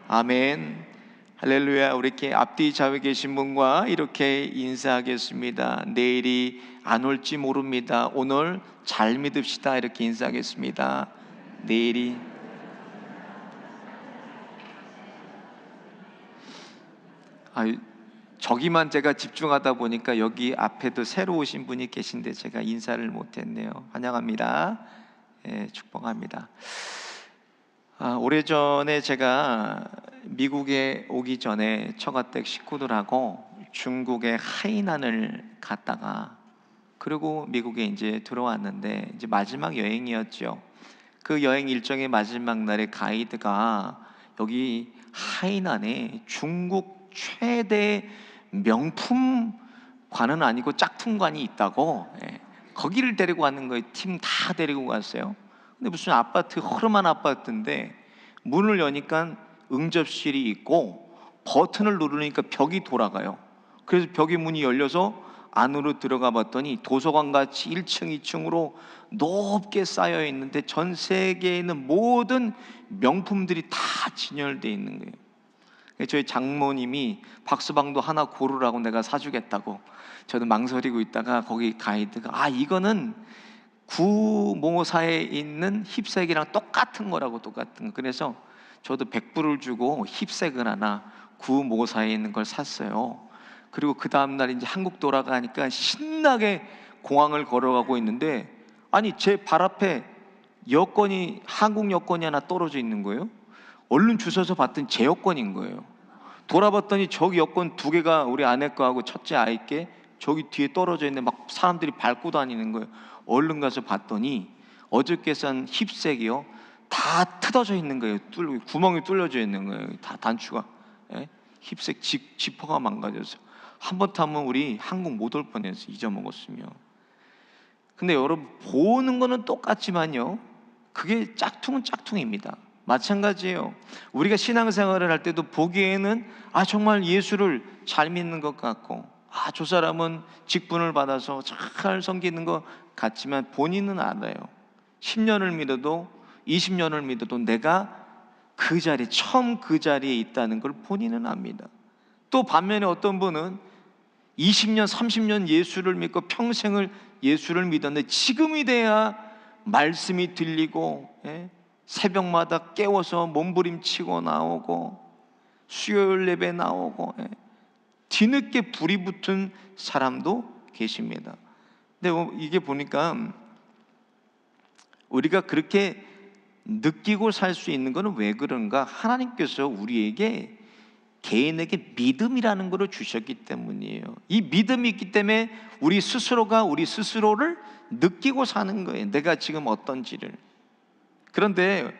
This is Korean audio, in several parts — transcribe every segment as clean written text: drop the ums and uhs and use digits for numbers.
아멘. 할렐루야. 우리 이렇게 앞뒤 좌우에 계신 분과 이렇게 인사하겠습니다. 내일이 안 올지 모릅니다. 오늘 잘 믿읍시다. 이렇게 인사하겠습니다. 내일이 저기만 제가 집중하다 보니까 여기 앞에도 새로 오신 분이 계신데 제가 인사를 못했네요. 환영합니다. 축복합니다. 오래전에 제가 미국에 오기 전에 처가댁 식구들하고 중국의 하이난을 갔다가 그리고 미국에 이제 들어왔는데 이제 마지막 여행이었죠. 그 여행 일정의 마지막 날에 가이드가 여기 하이난에 중국 최대 명품관은 아니고 짝퉁관이 있다고, 거기를 데리고 왔는 거예요. 팀 다 데리고 갔어요. 근데 무슨 아파트, 허름한 아파트인데 문을 여니까 응접실이 있고 버튼을 누르니까 벽이 돌아가요. 그래서 벽의 문이 열려서 안으로 들어가 봤더니 도서관같이 1층, 2층으로 높게 쌓여 있는데 전 세계에 있는 모든 명품들이 다 진열되어 있는 거예요. 저희 장모님이 박스방도 하나 고르라고 내가 사주겠다고, 저도 망설이고 있다가 거기 가이드가 이거는 구모사에 있는 힙색이랑 똑같은 거라고, 똑같은 거. 그래서 저도 100불을 주고 힙색을 하나 구모사에 있는 걸 샀어요. 그리고 그 다음날 이제 한국 돌아가니까 신나게 공항을 걸어가고 있는데 제 발 앞에 여권이, 한국 여권이 하나 떨어져 있는 거예요. 얼른 주워서 봤더니 제 여권인 거예요. 돌아봤더니 저기 여권 2개가 우리 아내 거하고 첫째 아이께 저기 뒤에 떨어져 있는데 막 사람들이 밟고 다니는 거예요. 얼른 가서 봤더니 어저께 산 힙색이요, 다 뜯어져 있는 거예요. 구멍이 뚫려져 있는 거예요. 다 단추가, 힙색 지퍼가 망가져서 한 번 타면 우리 한국 못 올 뻔했어요. 잊어먹었으면. 근데 여러분, 보는 거는 똑같지만요, 그게 짝퉁은 짝퉁입니다. 마찬가지예요. 우리가 신앙생활을 할 때도 보기에는 정말 예수를 잘 믿는 것 같고 저 사람은 직분을 받아서 잘 섬기는 것 같지만 본인은 알아요. 10년을 믿어도 20년을 믿어도 내가 그 자리, 처음 그 자리에 있다는 걸 본인은 압니다. 또 반면에 어떤 분은 20년, 30년 예수를 믿고 평생을 예수를 믿었는데 지금이 돼야 말씀이 들리고, 새벽마다 깨워서 몸부림치고 나오고 수요일 예배 나오고, 뒤늦게 불이 붙은 사람도 계십니다. 근데 이게 보니까 우리가 그렇게 느끼고 살 수 있는 것은 왜 그런가? 하나님께서 우리에게, 개인에게 믿음이라는 것을 주셨기 때문이에요. 이 믿음이 있기 때문에 우리 스스로가 우리 스스로를 느끼고 사는 거예요. 내가 지금 어떤지를. 그런데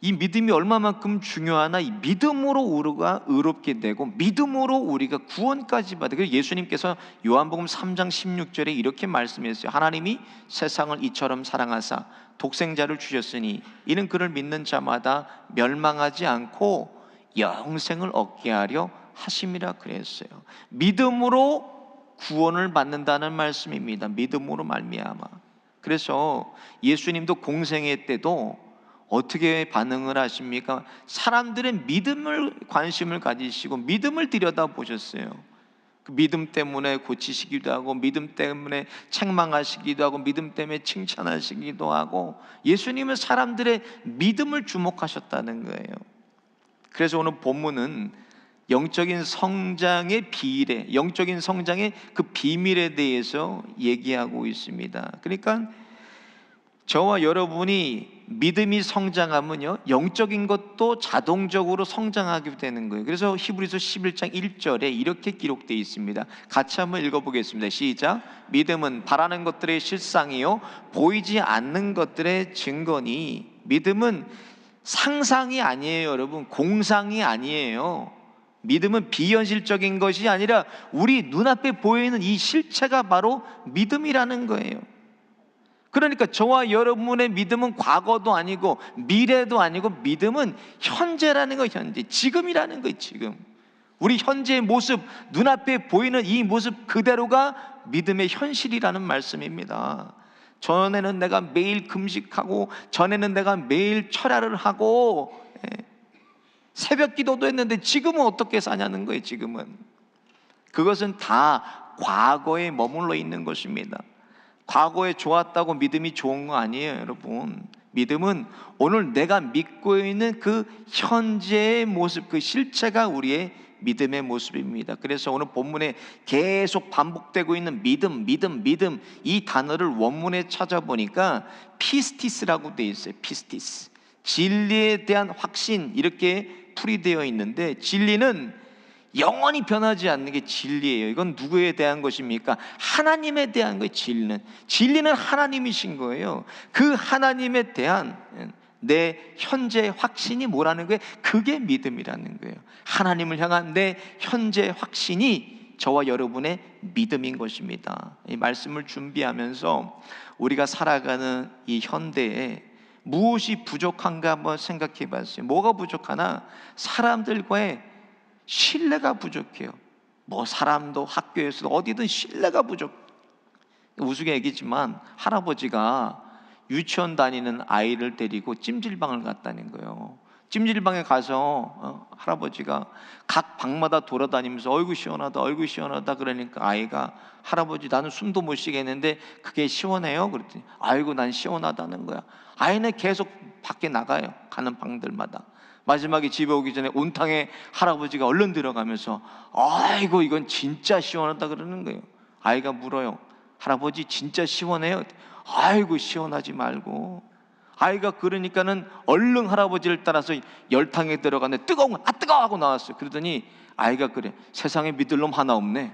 이 믿음이 얼마만큼 중요하나, 이 믿음으로 우리가 의롭게 되고 믿음으로 우리가 구원까지 받아. 그래서 예수님께서 요한복음 3장 16절에 이렇게 말씀했어요. 하나님이 세상을 이처럼 사랑하사 독생자를 주셨으니 이는 그를 믿는 자마다 멸망하지 않고 영생을 얻게 하려 하심이라 그랬어요. 믿음으로 구원을 받는다는 말씀입니다. 믿음으로 말미암아. 그래서 예수님도 공생애 때도 어떻게 반응을 하십니까? 사람들의 믿음을, 관심을 가지시고 믿음을 들여다보셨어요. 그 믿음 때문에 고치시기도 하고 믿음 때문에 책망하시기도 하고 믿음 때문에 칭찬하시기도 하고, 예수님은 사람들의 믿음을 주목하셨다는 거예요. 그래서 오늘 본문은 영적인 성장의 비밀에, 영적인 성장의 그 비밀에 대해서 얘기하고 있습니다. 그러니까 저와 여러분이 믿음이 성장하면요, 영적인 것도 자동적으로 성장하게 되는 거예요. 그래서 히브리서 11장 1절에 이렇게 기록되어 있습니다. 같이 한번 읽어보겠습니다. 시작. 믿음은 바라는 것들의 실상이요 보이지 않는 것들의 증거니. 믿음은 상상이 아니에요, 여러분. 공상이 아니에요. 믿음은 비현실적인 것이 아니라 우리 눈앞에 보이는 이 실체가 바로 믿음이라는 거예요. 그러니까 저와 여러분의 믿음은 과거도 아니고 미래도 아니고 믿음은 현재라는 거, 현재, 지금이라는 거예요. 지금 우리 현재의 모습, 눈앞에 보이는 이 모습 그대로가 믿음의 현실이라는 말씀입니다. 전에는 내가 매일 금식하고 전에는 내가 매일 철야를 하고 새벽 기도도 했는데 지금은 어떻게 사냐는 거예요. 지금은 그것은 다 과거에 머물러 있는 것입니다. 과거에 좋았다고 믿음이 좋은 거 아니에요, 여러분. 믿음은 오늘 내가 믿고 있는 그 현재의 모습, 그 실체가 우리의 믿음의 모습입니다. 그래서 오늘 본문에 계속 반복되고 있는 믿음, 믿음, 믿음, 이 단어를 원문에 찾아보니까 피스티스라고 되어 있어요. 피스티스, 진리에 대한 확신, 이렇게 풀이되어 있는데, 진리는 영원히 변하지 않는 게 진리예요. 이건 누구에 대한 것입니까? 하나님에 대한 거예요. 진리는 하나님이신 거예요. 그 하나님에 대한 내 현재 확신이 뭐라는 거예요? 그게 믿음이라는 거예요. 하나님을 향한 내 현재 확신이 저와 여러분의 믿음인 것입니다. 이 말씀을 준비하면서 우리가 살아가는 이 현대에 무엇이 부족한가 한번 생각해 봤어요. 뭐가 부족하나? 사람들과의 신뢰가 부족해요. 뭐 사람도 학교에서도 어디든 신뢰가 부족. 우스개 얘기지만 할아버지가 유치원 다니는 아이를 데리고 찜질방을 갔다는 거예요. 찜질방에 가서 할아버지가 각 방마다 돌아다니면서 어이구 시원하다, 어이구 시원하다 그러니까 아이가 할아버지 나는 숨도 못 쉬겠는데 그게 시원해요? 그랬더니 아이고 난 시원하다는 거야. 아이는 계속 밖에 나가요. 가는 방들마다. 마지막에 집에 오기 전에 온탕에 할아버지가 얼른 들어가면서 아이고 이건 진짜 시원하다 그러는 거예요. 아이가 물어요. 할아버지 진짜 시원해요? 아이고 시원하지 말고. 아이가 그러니까는 얼른 할아버지를 따라서 열탕에 들어갔는데 뜨거운 거 뜨거워 하고 나왔어요. 그러더니 아이가 그래, 세상에 믿을 놈 하나 없네.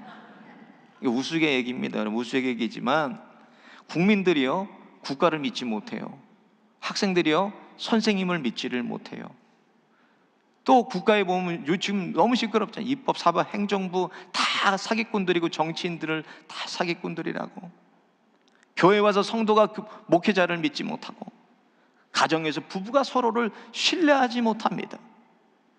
이거 우스개 얘기입니다. 우스개 얘기지만 국민들이요 국가를 믿지 못해요. 학생들이요 선생님을 믿지를 못해요. 또 국가에 보면 요즘 너무 시끄럽잖아요. 입법, 사법, 행정부 다 사기꾼들이고 정치인들을 다 사기꾼들이라고. 교회 와서 성도가 그 목회자를 믿지 못하고, 가정에서 부부가 서로를 신뢰하지 못합니다.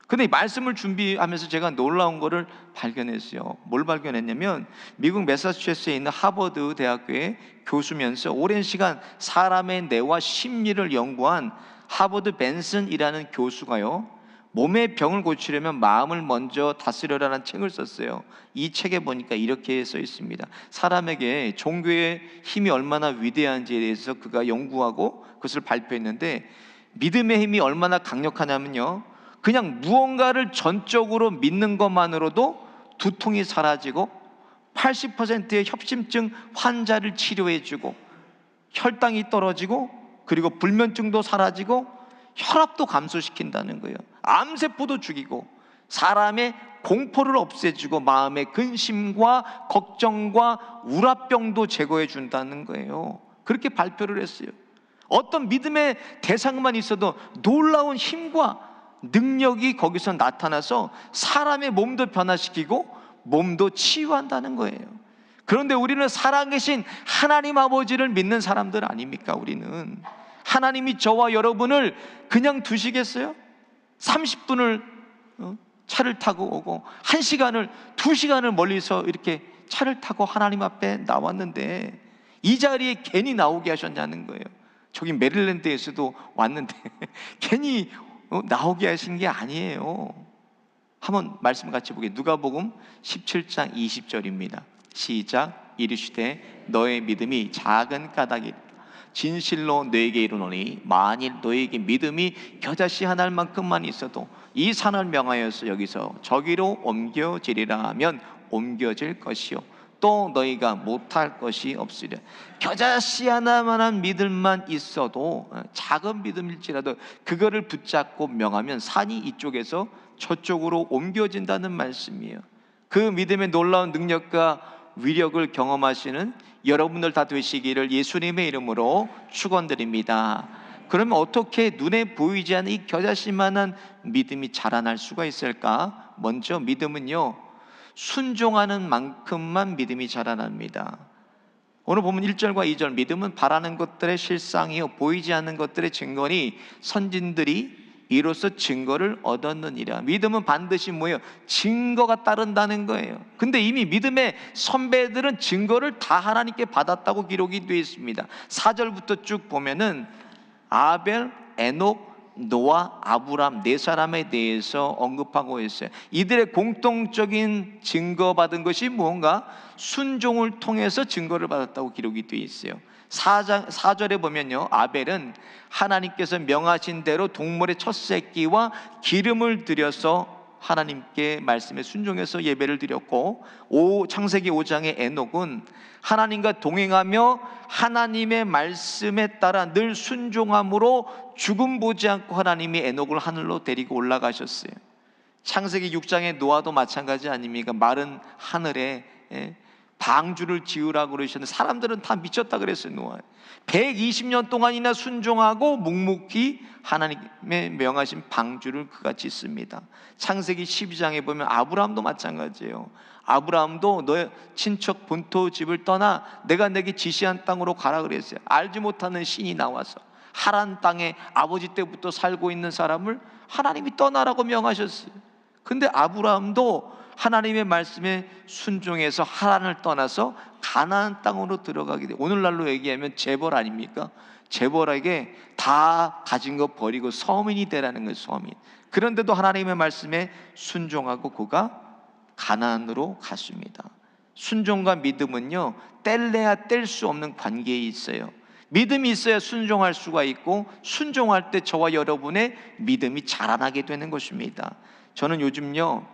근데 이 말씀을 준비하면서 제가 놀라운 거를 발견했어요. 뭘 발견했냐면 미국 매사추세츠에 있는 하버드 대학교의 교수면서 오랜 시간 사람의 뇌와 심리를 연구한 하버드 벤슨이라는 교수가요, 몸의 병을 고치려면 마음을 먼저 다스려라는 책을 썼어요. 이 책에 보니까 이렇게 써 있습니다. 사람에게 종교의 힘이 얼마나 위대한지에 대해서 그가 연구하고 그것을 발표했는데, 믿음의 힘이 얼마나 강력하냐면요, 그냥 무언가를 전적으로 믿는 것만으로도 두통이 사라지고 80%의 협심증 환자를 치료해주고 혈당이 떨어지고 그리고 불면증도 사라지고 혈압도 감소시킨다는 거예요. 암세포도 죽이고 사람의 공포를 없애주고 마음의 근심과 걱정과 우라병도 제거해 준다는 거예요. 그렇게 발표를 했어요. 어떤 믿음의 대상만 있어도 놀라운 힘과 능력이 거기서 나타나서 사람의 몸도 변화시키고 몸도 치유한다는 거예요. 그런데 우리는 살아계신 하나님 아버지를 믿는 사람들 아닙니까? 우리는 하나님이 저와 여러분을 그냥 두시겠어요? 30분을 차를 타고 오고 1시간을 2시간을 멀리서 이렇게 차를 타고 하나님 앞에 나왔는데 이 자리에 괜히 나오게 하셨냐는 거예요. 저기 메릴랜드에서도 왔는데 괜히 나오게 하신 게 아니에요. 한번 말씀 같이 보게. 누가복음 17장 20절입니다. 시작. 이르시되 너의 믿음이 작은 까닭이라 진실로 너에게 이르노니 만일 너에게 믿음이 겨자씨 한 알만큼만 있어도 이 산을 명하여서 여기서 저기로 옮겨지리라 하면 옮겨질 것이요 또 너희가 못할 것이 없으리라. 겨자씨 하나만한 믿음만 있어도, 작은 믿음일지라도 그거를 붙잡고 명하면 산이 이쪽에서 저쪽으로 옮겨진다는 말씀이에요. 그 믿음의 놀라운 능력과 위력을 경험하시는 여러분들 다 되시기를 예수님의 이름으로 축원드립니다. 그러면 어떻게 눈에 보이지 않는 이 겨자씨만한 믿음이 자라날 수가 있을까? 먼저 믿음은요, 순종하는 만큼만 믿음이 자라납니다. 오늘 보면 1절과 2절, 믿음은 바라는 것들의 실상이요 보이지 않는 것들의 증거니 선진들이 이로써 증거를 얻었느니라. 믿음은 반드시 뭐예요? 증거가 따른다는 거예요. 근데 이미 믿음의 선배들은 증거를 다 하나님께 받았다고 기록이 되어 있습니다. 4절부터 쭉 보면은 아벨, 에녹, 노아, 아브람 네 사람에 대해서 언급하고 있어요. 이들의 공통적인 증거받은 것이 무언가 순종을 통해서 증거를 받았다고 기록이 되어 있어요. 4절에 보면요, 아벨은 하나님께서 명하신 대로 동물의 첫 새끼와 기름을 드려서 하나님께 말씀에 순종해서 예배를 드렸고, 창세기 5장의 에녹은 하나님과 동행하며 하나님의 말씀에 따라 늘 순종함으로 죽음 보지 않고 하나님이 에녹을 하늘로 데리고 올라가셨어요. 창세기 6장의 노아도 마찬가지 아닙니까? 마른 하늘에 방주를 지으라고 그러셨는데 사람들은 다 미쳤다 그랬어요. 노아 120년 동안이나 순종하고 묵묵히 하나님의 명하신 방주를 그가 짓습니다. 창세기 12장에 보면 아브라함도 마찬가지예요. 아브라함도 너의 친척 본토 집을 떠나 내가 내게 지시한 땅으로 가라 그랬어요. 알지 못하는 신이 나와서 하란 땅에 아버지 때부터 살고 있는 사람을 하나님이 떠나라고 명하셨어요. 근데 아브라함도 하나님의 말씀에 순종해서 하란을 떠나서 가나안 땅으로 들어가게 돼. 오늘날로 얘기하면 재벌 아닙니까? 재벌에게 다 가진 거 버리고 서민이 되라는 거예요. 서민. 그런데도 하나님의 말씀에 순종하고 그가 가나안으로 갔습니다. 순종과 믿음은요, 뗄래야 뗄 수 없는 관계에 있어요. 믿음이 있어야 순종할 수가 있고, 순종할 때 저와 여러분의 믿음이 자라나게 되는 것입니다. 저는 요즘요,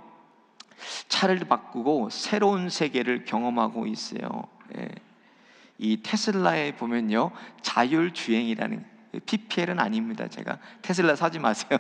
차를 바꾸고 새로운 세계를 경험하고 있어요. 이 테슬라에 보면요, 자율주행이라는, PPL은 아닙니다. 제가 테슬라 사지 마세요.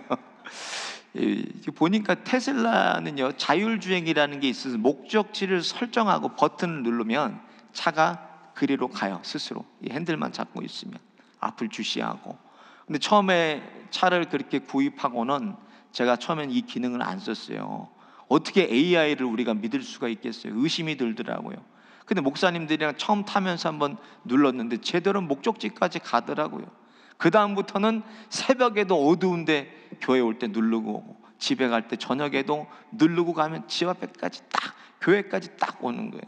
보니까 테슬라는요, 자율주행이라는 게 있어서 목적지를 설정하고 버튼을 누르면 차가 그리로 가요. 스스로 핸들만 잡고 있으면 앞을 주시하고. 근데 처음에 차를 그렇게 구입하고는 제가 처음엔 이 기능을 안 썼어요. 어떻게 AI를 우리가 믿을 수가 있겠어요? 의심이 들더라고요. 근데 목사님들이랑 처음 타면서 한번 눌렀는데 제대로 목적지까지 가더라고요. 그 다음부터는 새벽에도 어두운데 교회 올 때 누르고, 집에 갈 때 저녁에도 누르고 가면 집 앞에까지 딱, 교회까지 딱 오는 거예요.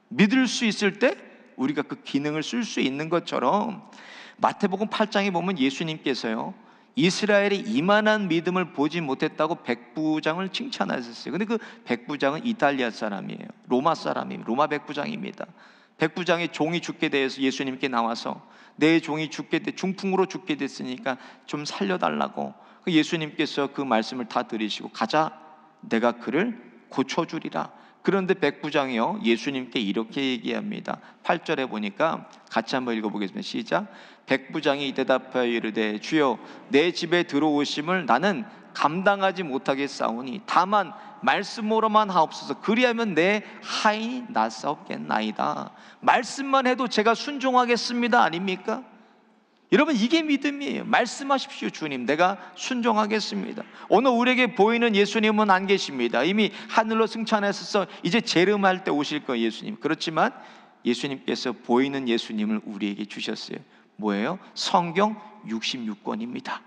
믿을 수 있을 때 우리가 그 기능을 쓸 수 있는 것처럼, 마태복음 8장에 보면 예수님께서요, 이스라엘이 이만한 믿음을 보지 못했다고 백부장을 칭찬하셨어요. 근데 그 백부장은 이탈리아 사람이에요. 로마 사람이에요. 로마 백부장입니다. 백부장의 종이 죽게 돼서 예수님께 나와서 내 종이 중풍으로 죽게 됐으니까 좀 살려달라고. 예수님께서 그 말씀을 다 들으시고, 가자, 내가 그를 고쳐주리라. 그런데 백부장이요, 예수님께 이렇게 얘기합니다. 8절에 보니까 같이 한번 읽어보겠습니다. 시작. 백부장이 대답하여 이르되, 주여, 내 집에 들어오심을 나는 감당하지 못하겠사오니 다만 말씀으로만 하옵소서. 그리하면 내 하인이 낫사옵겠나이다. 말씀만 해도 제가 순종하겠습니다 아닙니까? 여러분, 이게 믿음이에요. 말씀하십시오. 주님, 내가 순종하겠습니다. 오늘 우리에게 보이는 예수님은 안 계십니다. 이미 하늘로 승천하셔서 이제 재림할 때 오실 거예요, 예수님. 그렇지만 예수님께서 보이는 예수님을 우리에게 주셨어요. 뭐예요? 성경 66권입니다.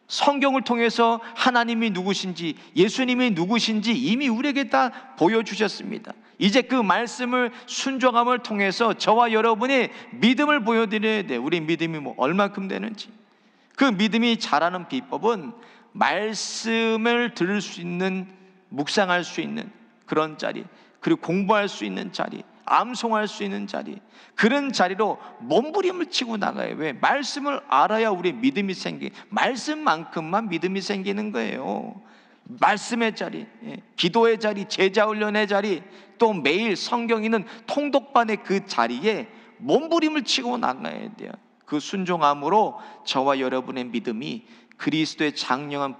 성경을 통해서 하나님이 누구신지, 예수님이 누구신지 이미 우리에게 다 보여주셨습니다. 이제 그 말씀을 순종함을 통해서 저와 여러분의 믿음을 보여드려야 돼요. 우리 믿음이 얼만큼 되는지. 그 믿음이 자라는 비법은 말씀을 들을 수 있는, 묵상할 수 있는 그런 자리, 그리고 공부할 수 있는 자리, 암송할 수 있는 자리, 그런 자리로 몸부림을 치고 나가요. 왜? 말씀을 알아야 우리 믿음이 말씀만큼만 믿음이 생기는 거예요. 말씀의 자리, 기도의 자리, 제자훈련의 자리, 또 매일 성경 있는 통독반의 그 자리에 몸부림을 치고 나가야 돼요. 그 순종함으로 저와 여러분의 믿음이 그리스도의 장성한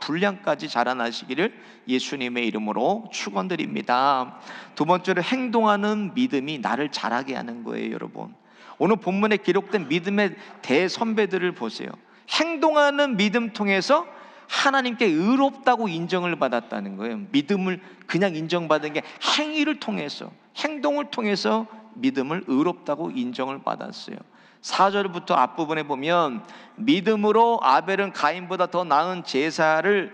분량까지 자라나시기를 예수님의 이름으로 축원드립니다. 두 번째로, 행동하는 믿음이 나를 자라게 하는 거예요. 여러분, 오늘 본문에 기록된 믿음의 대선배들을 보세요. 행동하는 믿음 통해서 하나님께 의롭다고 인정을 받았다는 거예요. 믿음을 그냥 인정받은 게 행위를 통해서, 행동을 통해서 믿음을 의롭다고 인정을 받았어요. 4절부터 앞부분에 보면, 믿음으로 아벨은 가인보다 더 나은 제사를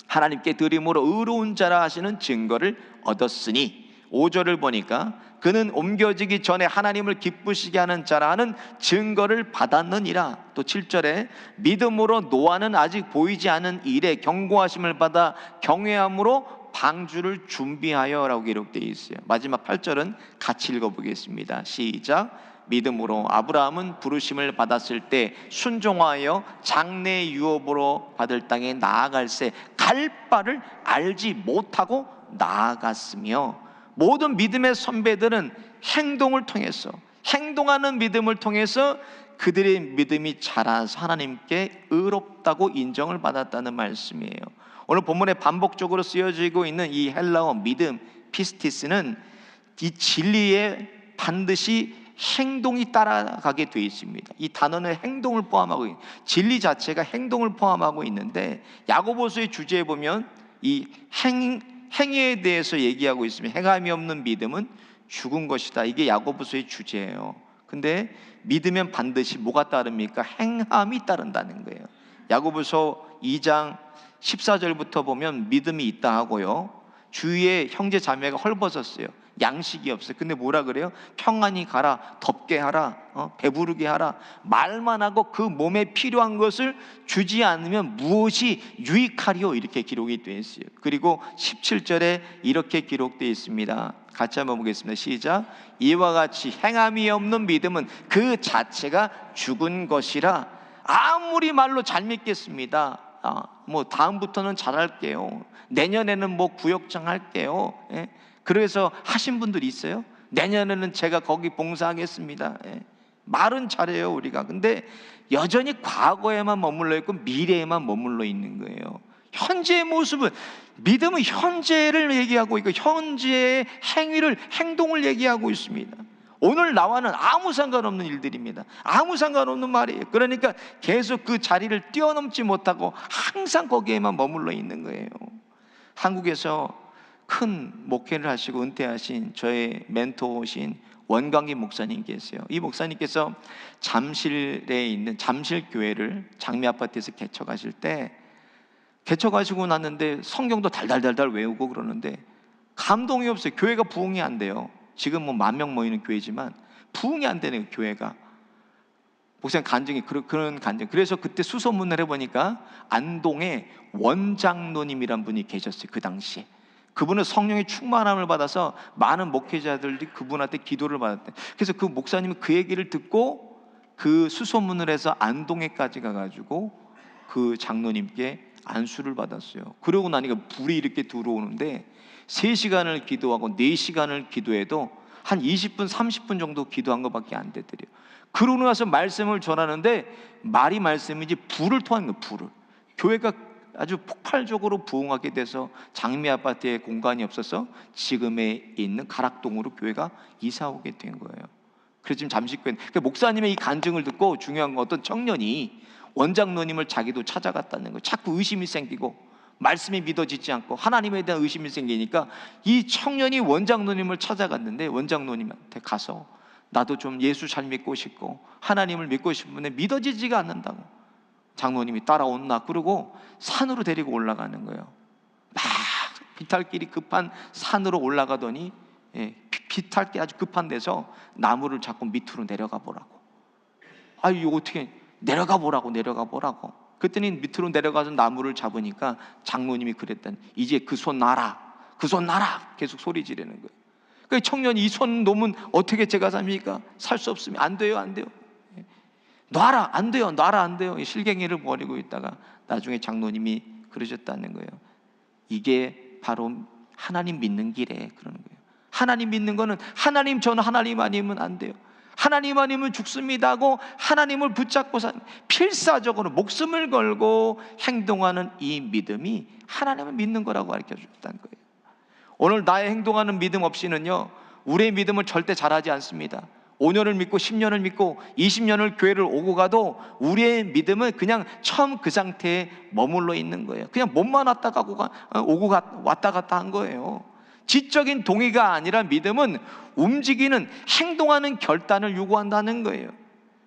하나님께 드림으로 의로운 자라 하시는 증거를 얻었으니, 5절을 보니까 그는 옮겨지기 전에 하나님을 기쁘시게 하는 자라는 증거를 받았느니라. 또 7절에 믿음으로 노아는 아직 보이지 않은 일에 경고하심을 받아 경외함으로 방주를 준비하여 라고 기록되어 있어요. 마지막 8절은 같이 읽어보겠습니다. 시작. 믿음으로 아브라함은 부르심을 받았을 때 순종하여 장래 유업으로 받을 땅에 나아갈새 갈 바를 알지 못하고 나아갔으며, 모든 믿음의 선배들은 행동을 통해서, 행동하는 믿음을 통해서 그들의 믿음이 자라서 하나님께 의롭다고 인정을 받았다는 말씀이에요. 오늘 본문에 반복적으로 쓰여지고 있는 이 헬라어 믿음, 피스티스는 이 진리에 반드시 행동이 따라가게 되어 있습니다. 이 단어는 행동을 포함하고 있는, 진리 자체가 행동을 포함하고 있는데, 야고보서의 주제에 보면 이 행위에 대해서 얘기하고 있습니다. 행함이 없는 믿음은 죽은 것이다. 이게 야고보서의 주제예요. 근데 믿으면 반드시 뭐가 따릅니까? 행함이 따른다는 거예요. 야고보서 2장 14절부터 보면 믿음이 있다 하고요, 주위에 형제 자매가 헐벗었어요. 양식이 없어요. 근데 뭐라 그래요? 평안히 가라, 덥게 하라, 배부르게 하라. 말만 하고 그 몸에 필요한 것을 주지 않으면 무엇이 유익하리요? 이렇게 기록이 되어 있어요. 그리고 17절에 이렇게 기록되어 있습니다. 같이 한번 보겠습니다. 시작. 이와 같이 행함이 없는 믿음은 그 자체가 죽은 것이라. 아무리 말로 잘 믿겠습니다, 뭐 다음부터는 잘할게요, 내년에는 뭐 구역장 할게요, 그래서 하신 분들이 있어요. 내년에는 제가 거기 봉사하겠습니다. 말은 잘해요 우리가. 근데 여전히 과거에만 머물러 있고 미래에만 머물러 있는 거예요. 현재의 모습은, 믿음은 현재를 얘기하고 있고 현재의 행위를, 행동을 얘기하고 있습니다. 오늘 나와는 아무 상관없는 일들입니다. 아무 상관없는 말이에요. 그러니까 계속 그 자리를 뛰어넘지 못하고 항상 거기에만 머물러 있는 거예요. 한국에서 큰 목회를 하시고 은퇴하신 저의 멘토신 원광기 목사님 계세요. 이 목사님께서 잠실에 있는 잠실교회를 장미아파트에서 개척하실 때, 개척하시고 났는데 성경도 달달달달 외우고 그러는데 감동이 없어요. 교회가 부흥이 안 돼요. 지금 뭐 10,000명 모이는 교회지만 부흥이 안 되는 교회가. 목사님 간증이 그런 간증. 그래서 그때 수소문을 해보니까 안동에 원장로님이란 분이 계셨어요. 그 당시에 그분은 성령의 충만함을 받아서 많은 목회자들이 그분한테 기도를 받았대. 그래서 그 목사님은 그 얘기를 듣고 그 수소문을 해서 안동에까지 가가지고 그 장로님께 안수를 받았어요. 그러고 나니까 불이 이렇게 들어오는데 3시간을 기도하고 4시간을 기도해도 한 20분 30분 정도 기도한 것밖에 안 되더래요. 그러고 나서 말씀을 전하는데 말이 말씀이지 불을 토하는 거예요. 불을. 교회가 아주 폭발적으로 부흥하게 돼서 장미 아파트에 공간이 없어서 지금에 있는 가락동으로 교회가 이사 오게 된 거예요. 그래서 지금 잠식교회, 그러니까 목사님의 이 간증을 듣고 중요한 건 어떤 청년이 원장로님을 자기도 찾아갔다는 거예요. 자꾸 의심이 생기고 말씀이 믿어지지 않고 하나님에 대한 의심이 생기니까 이 청년이 원장로님을 찾아갔는데, 원장로님한테 가서 나도 좀 예수 잘 믿고 싶고 하나님을 믿고 싶은데 믿어지지가 않는다고. 장로님이 따라온나 그러고 산으로 데리고 올라가는 거예요. 막 비탈길이 급한 산으로 올라가더니 비탈길 아주 급한 데서 나무를 잡고 밑으로 내려가 보라고. 이거 어떻게 내려가 보라고. 그랬더니 밑으로 내려가서 나무를 잡으니까 장로님이 그랬더니 이제 그 손 놔라, 그 손 놔라 계속 소리 지르는 거예요. 그 청년이 이 손 놓으면 어떻게 제가 삽니까? 살 수 없으면 안 돼요. 놔라, 안 돼요. 실갱이를 벌이고 있다가 나중에 장로님이 그러셨다는 거예요. 이게 바로 하나님 믿는 길에 그러는 거예요. 하나님 믿는 거는 저는 하나님 아니면 안 돼요. 하나님 아니면 죽습니다 하고 하나님을 붙잡고 필사적으로 목숨을 걸고 행동하는 이 믿음이 하나님을 믿는 거라고 가르쳐 주셨다는 거예요. 오늘 나의 행동하는 믿음 없이는요, 우리의 믿음을 절대 잘하지 않습니다. 5년을 믿고 10년을 믿고 20년을 교회를 오고 가도 우리의 믿음은 그냥 처음 그 상태에 머물러 있는 거예요. 그냥 몸만 왔다 갔다 한 거예요. 지적인 동의가 아니라 믿음은 움직이는, 행동하는 결단을 요구한다는 거예요.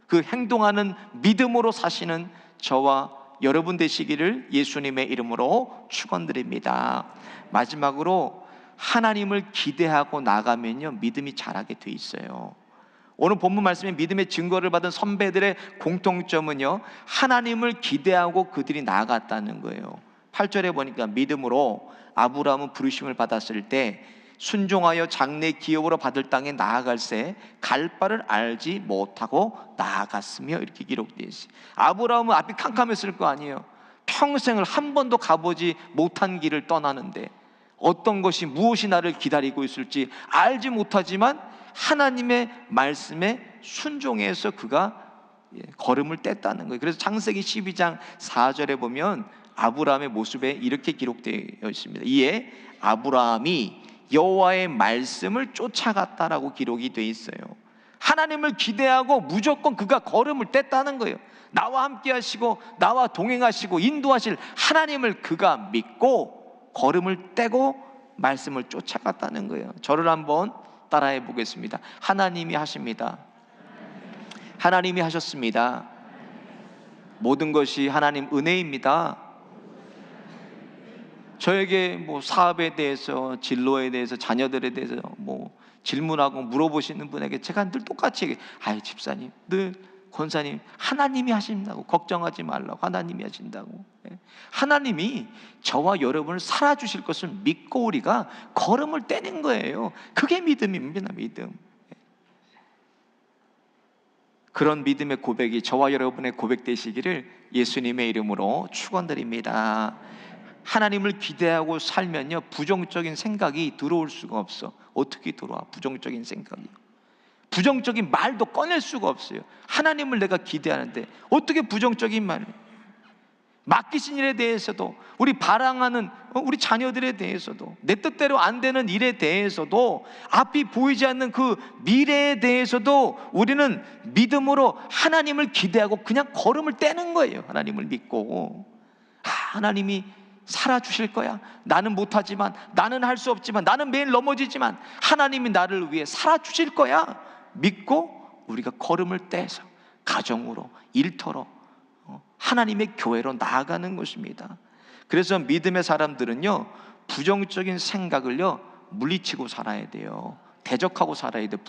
그 행동하는 믿음으로 사시는 저와 여러분 되시기를 예수님의 이름으로 축원드립니다. 마지막으로 하나님을 기대하고 나가면요 믿음이 자라게 돼 있어요. 오늘 본문 말씀에 믿음의 증거를 받은 선배들의 공통점은요 하나님을 기대하고 그들이 나아갔다는 거예요. 8절에 보니까 믿음으로 아브라함은 부르심을 받았을 때 순종하여 장래 기업으로 받을 땅에 나아갈새 갈 바를 알지 못하고 나아갔으며 이렇게 기록되어 있어요. 아브라함은 앞이 캄캄했을 거 아니에요. 평생을 한 번도 가보지 못한 길을 떠나는데 어떤 것이 무엇이 나를 기다리고 있을지 알지 못하지만 하나님의 말씀에 순종해서 그가 걸음을 뗐다는 거예요. 그래서 창세기 12장 4절에 보면 아브라함의 모습에 이렇게 기록되어 있습니다. 이에 아브라함이 여호와의 말씀을 쫓아갔다라고 기록이 되어 있어요. 하나님을 기대하고 무조건 그가 걸음을 뗐다는 거예요. 나와 함께 하시고 나와 동행하시고 인도하실 하나님을 그가 믿고 걸음을 떼고 말씀을 쫓아갔다는 거예요. 저를 한번 따라해 보겠습니다. 하나님이 하십니다. 하나님이 하셨습니다. 모든 것이 하나님 은혜입니다. 저에게 뭐 사업에 대해서, 진로에 대해서, 자녀들에 대해서 뭐 질문하고 물어보시는 분에게 제가 늘 똑같이 얘기해요. 아이 집사님, 늘 권사님, 하나님이 하신다고, 걱정하지 말라고, 하나님이 하신다고. 하나님이 저와 여러분을 살아주실 것을 믿고 우리가 걸음을 떼는 거예요. 그게 믿음입니다. 믿음. 그런 믿음의 고백이 저와 여러분의 고백 되시기를 예수님의 이름으로 축원드립니다. 하나님을 기대하고 살면요 부정적인 생각이 들어올 수가 없어. 어떻게 들어와? 부정적인 생각이, 부정적인 말도 꺼낼 수가 없어요. 하나님을 내가 기대하는데 어떻게 부정적인 말을, 맡기신 일에 대해서도, 우리 바랑하는 우리 자녀들에 대해서도, 내 뜻대로 안 되는 일에 대해서도, 앞이 보이지 않는 그 미래에 대해서도 우리는 믿음으로 하나님을 기대하고 그냥 걸음을 떼는 거예요. 하나님을 믿고 하나님이 살아주실 거야. 나는 못하지만, 나는 할 수 없지만, 나는 매일 넘어지지만 하나님이 나를 위해 살아주실 거야 믿고 우리가 걸음을 떼서 가정으로, 일터로, 하나님의 교회로 나아가는 것입니다. 그래서 믿음의 사람들은요 부정적인 생각을요 물리치고 살아야 돼요. 대적하고 살아야 돼요.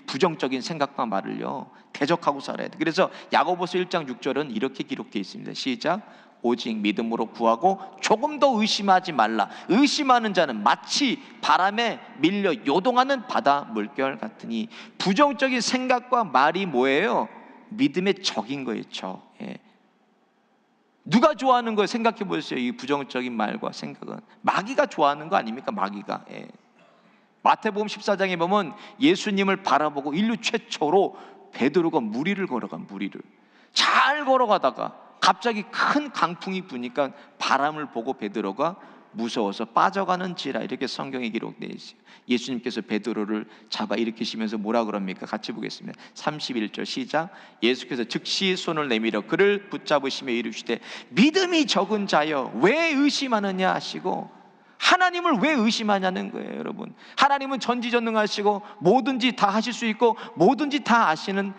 부정적인 생각과 말을요 대적하고 살아야 돼요. 그래서 야고보서 1장 6절은 이렇게 기록되어 있습니다. 시작. 오직 믿음으로 구하고 조금 더 의심하지 말라. 의심하는 자는 마치 바람에 밀려 요동하는 바다 물결 같으니. 부정적인 생각과 말이 뭐예요? 믿음의 적인 거예요. 적. 누가 좋아하는 거예요? 생각해 보세요. 이 부정적인 말과 생각은 마귀가 좋아하는 거 아닙니까? 마귀가. 마태복음 14장에 보면 예수님을 바라보고 인류 최초로 베드로가 무리를 걸어가, 무리를 잘 걸어가다가 갑자기 큰 강풍이 부니까 바람을 보고 베드로가 무서워서 빠져가는지라, 이렇게 성경에 기록되어 있어요. 예수님께서 베드로를 잡아 일으키시면서 뭐라 그럽니까? 같이 보겠습니다. 31절 시작. 예수께서 즉시 손을 내밀어 그를 붙잡으시며 이르시되 믿음이 적은 자여 왜 의심하느냐 하시고. 하나님을 왜 의심하냐는 거예요. 여러분, 하나님은 전지전능하시고 뭐든지 다 하실 수 있고 뭐든지 다 아시는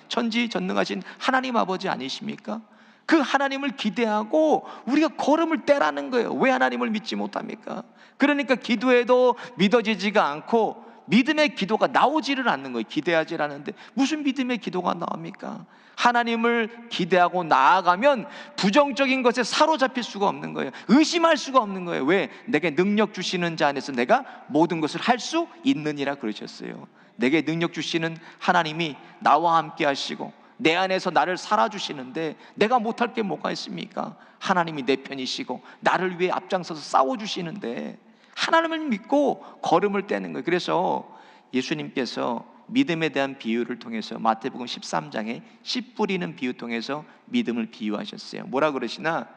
전지전능하신 하나님 아버지 아니십니까? 그 하나님을 기대하고 우리가 걸음을 떼라는 거예요. 왜 하나님을 믿지 못합니까? 그러니까 기도해도 믿어지지가 않고 믿음의 기도가 나오지를 않는 거예요. 기대하지 않는데 무슨 믿음의 기도가 나옵니까? 하나님을 기대하고 나아가면 부정적인 것에 사로잡힐 수가 없는 거예요. 의심할 수가 없는 거예요. 왜? 내게 능력 주시는 자 안에서 내가 모든 것을 할 수 있느니라 그러셨어요. 내게 능력 주시는 하나님이 나와 함께 하시고 내 안에서 나를 살아주시는데 내가 못할 게 뭐가 있습니까? 하나님이 내 편이시고 나를 위해 앞장서서 싸워주시는데 하나님을 믿고 걸음을 떼는 거예요. 그래서 예수님께서 믿음에 대한 비유를 통해서 마태복음 13장에 씨 뿌리는 비유 통해서 믿음을 비유하셨어요. 뭐라 그러시나?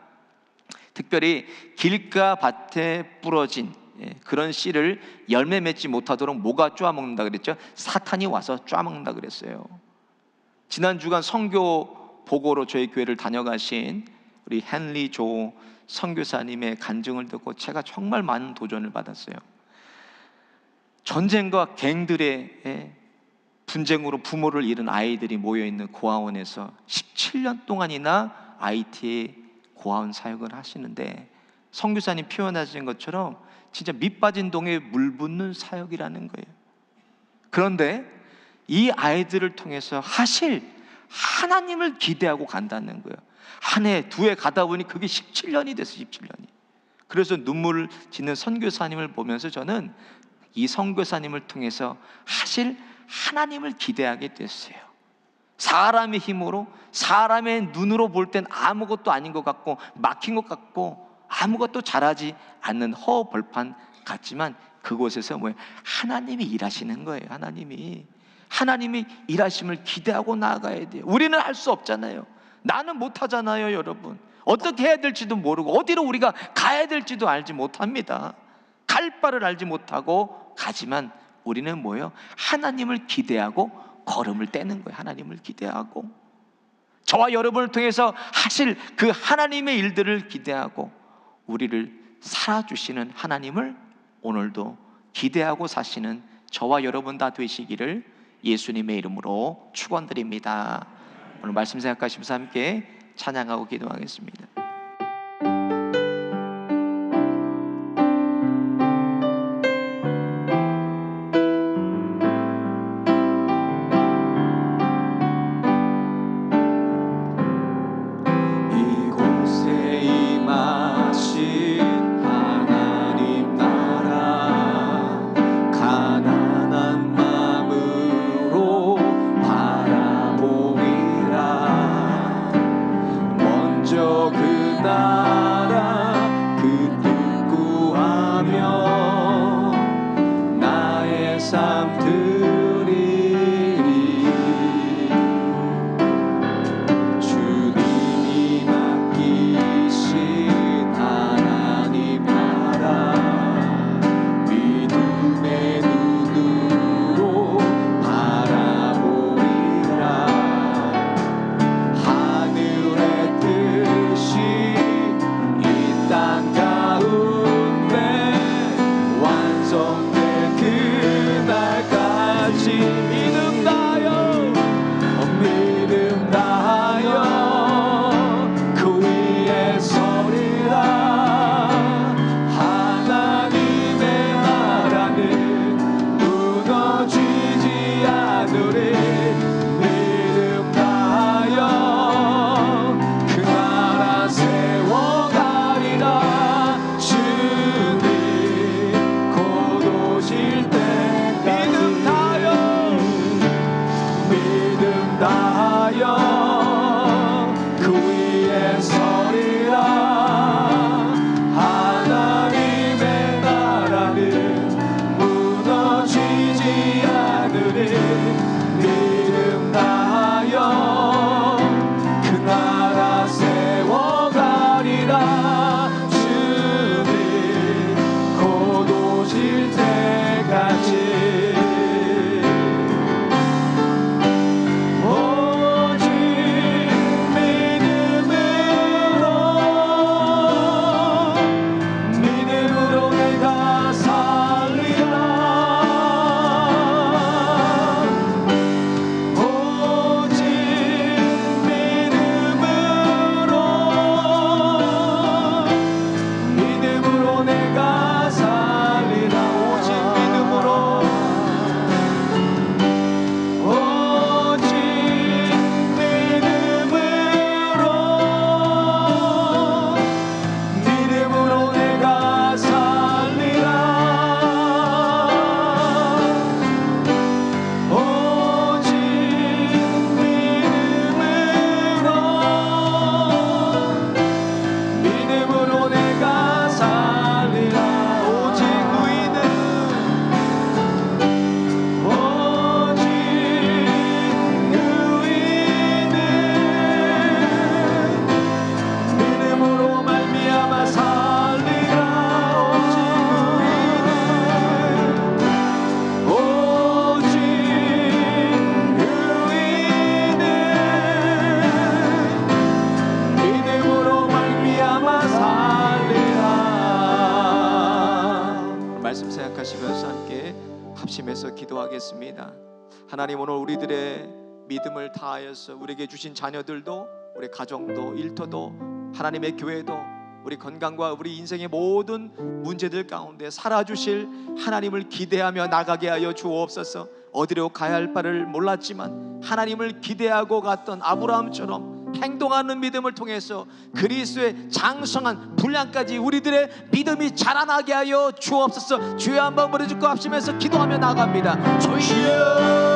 특별히 길가 밭에 부러진 그런 씨를 열매 맺지 못하도록 뭐가 쪼아먹는다 그랬죠? 사탄이 와서 쪼아먹는다 그랬어요. 지난 주간 선교 보고로 저희 교회를 다녀가신 우리 헨리 조 선교사님의 간증을 듣고 제가 정말 많은 도전을 받았어요. 전쟁과 갱들의 분쟁으로 부모를 잃은 아이들이 모여있는 고아원에서 17년 동안이나 IT의 고아원 사역을 하시는데 선교사님 표현하신 것처럼 진짜 밑 빠진 동에 물 붓는 사역이라는 거예요. 그런데 이 아이들을 통해서 하실 하나님을 기대하고 간다는 거예요. 한 해, 두 해 가다 보니 그게 17년이 됐어요. 17년이. 그래서 눈물을 짓는 선교사님을 보면서 저는 이 선교사님을 통해서 하실 하나님을 기대하게 됐어요. 사람의 힘으로, 사람의 눈으로 볼 땐 아무것도 아닌 것 같고 막힌 것 같고 아무것도 잘하지 않는 허벌판 같지만 그곳에서 뭐예요? 하나님이 일하시는 거예요. 하나님이 일하심을 기대하고 나아가야 돼요. 우리는 할 수 없잖아요. 나는 못하잖아요. 여러분, 어떻게 해야 될지도 모르고 어디로 우리가 가야 될지도 알지 못합니다. 갈 바를 알지 못하고 가지만 우리는 뭐예요? 하나님을 기대하고 걸음을 떼는 거예요. 하나님을 기대하고 저와 여러분을 통해서 하실 그 하나님의 일들을 기대하고 우리를 살아주시는 하나님을 오늘도 기대하고 사시는 저와 여러분 다 되시기를 예수님의 이름으로 축원드립니다. 오늘 말씀 생각하시면서 함께 찬양하고 기도하겠습니다. 합심해서 기도하겠습니다. 하나님, 오늘 우리들의 믿음을 다하여서 우리에게 주신 자녀들도, 우리 가정도, 일터도, 하나님의 교회도, 우리 건강과 우리 인생의 모든 문제들 가운데 살아주실 하나님을 기대하며 나가게 하여 주옵소서. 어디로 가야 할 바를 몰랐지만 하나님을 기대하고 갔던 아브라함처럼 행동하는 믿음을 통해서 그리스도의 장성한 분량까지 우리들의 믿음이 자라나게 하여 주옵소서. 주여 한번 부르짖고 합심해서 기도하며 나갑니다. 주여